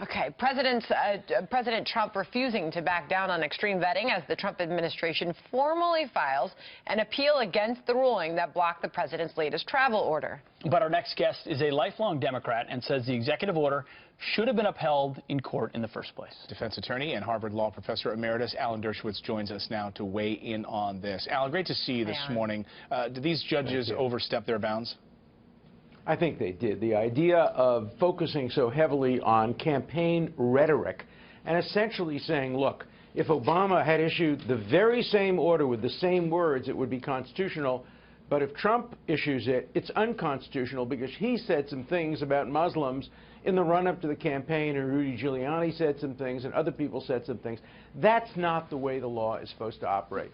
Okay, President Trump refusing to back down on extreme vetting as the Trump administration formally files an appeal against the ruling that blocked the president's latest travel order. But our next guest is a lifelong Democrat and says the executive order should have been upheld in court in the first place. Defense attorney and Harvard Law professor emeritus Alan Dershowitz joins us now to weigh in on this. Alan, great to see you this morning. Did these judges overstep their bounds? I think they did. The idea of focusing so heavily on campaign rhetoric and essentially saying, look, if Obama had issued the very same order with the same words, it would be constitutional. But if Trump issues it, it's unconstitutional because he said some things about Muslims in the run-up to the campaign, and Rudy Giuliani said some things, and other people said some things. That's not the way the law is supposed to operate.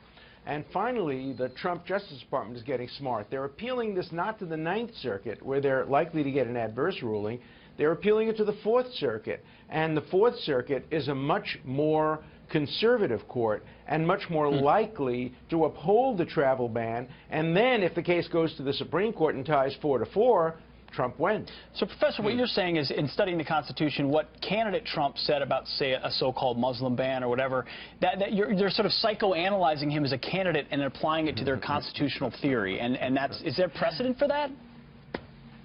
And finally, the Trump Justice Department is getting smart. They're appealing this not to the Ninth Circuit, where they're likely to get an adverse ruling. They're appealing it to the Fourth Circuit. And the Fourth Circuit is a much more conservative court and much more likely to uphold the travel ban. And then, if the case goes to the Supreme Court and ties 4-4, Trump wins. So, Professor, what you're saying is, in studying the Constitution, what candidate Trump said about, say, a so-called Muslim ban or whatever, that you're sort of psychoanalyzing him as a candidate and applying it to their constitutional theory. And is there precedent for that?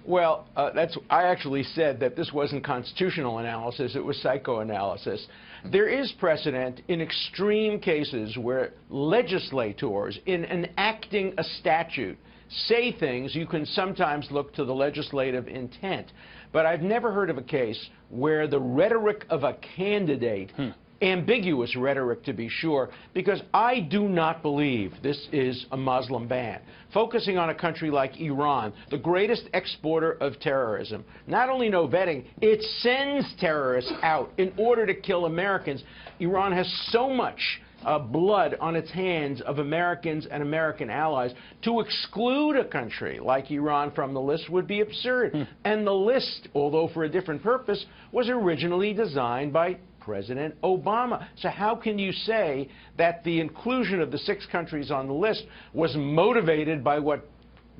Well, I actually said that this wasn't constitutional analysis, it was psychoanalysis. There is precedent in extreme cases where legislators, in enacting a statute, say things. You can sometimes look to the legislative intent. But I've never heard of a case where the rhetoric of a candidate, ambiguous rhetoric to be sure, because I do not believe this is a Muslim ban. Focusing on a country like Iran, the greatest exporter of terrorism, not only no vetting, it sends terrorists out in order to kill Americans. Iran has so much blood on its hands of Americans and American allies. To exclude a country like Iran from the list would be absurd. And the list, although for a different purpose, was originally designed by President Obama. So how can you say that the inclusion of the 6 countries on the list was motivated by what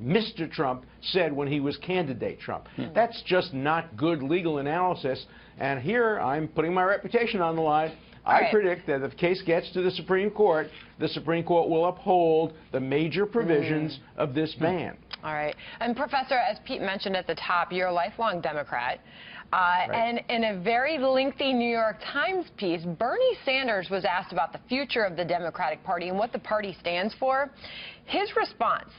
Mr. Trump said when he was candidate Trump? That's just not good legal analysis. And here I'm putting my reputation on the line. I predict that if the case gets to the Supreme Court will uphold the major provisions of this ban. All right. And, Professor, as Pete mentioned at the top, you're a lifelong Democrat. And in a very lengthy New York Times piece, Bernie Sanders was asked about the future of the Democratic Party and what the party stands for. His response: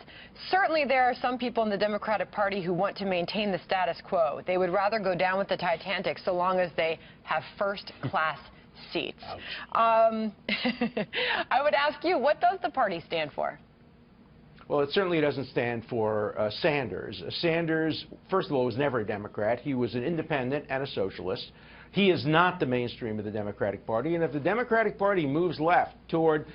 certainly there are some people in the Democratic Party who want to maintain the status quo. They would rather go down with the Titanic so long as they have first-class seats. I would ask you, what does the party stand for? Well, it certainly doesn't stand for Sanders. Sanders, first of all, was never a Democrat. He was an independent and a socialist. He is not the mainstream of the Democratic Party. And if the Democratic Party moves left toward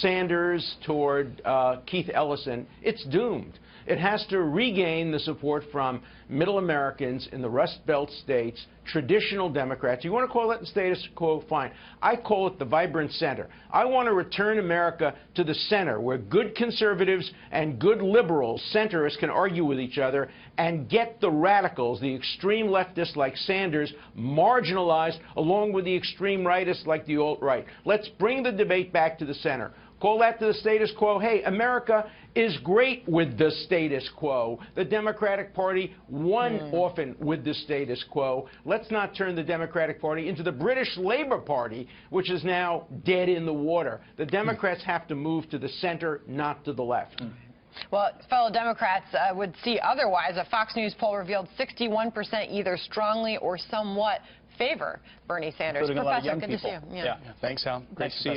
Sanders, toward Keith Ellison, it's doomed. It has to regain the support from middle Americans in the Rust Belt states, traditional Democrats. You want to call it the status quo, fine. I call it the vibrant center. I want to return America to the center, where good conservatives and good liberals, centrists, can argue with each other and get the radicals, the extreme leftists like Sanders, marginalized, along with the extreme rightists like the alt-right. Let's bring the debate back to the center. Call that to the status quo. Hey, America is great with the status quo. The Democratic Party won often with the status quo. Let's not turn the Democratic Party into the British Labour Party, which is now dead in the water. The Democrats have to move to the center, not to the left. Well, fellow Democrats would see otherwise. A Fox News poll revealed 61% either strongly or somewhat favor Bernie Sanders. Professor, good to see you. Yeah. Thanks, Al. Great to see you.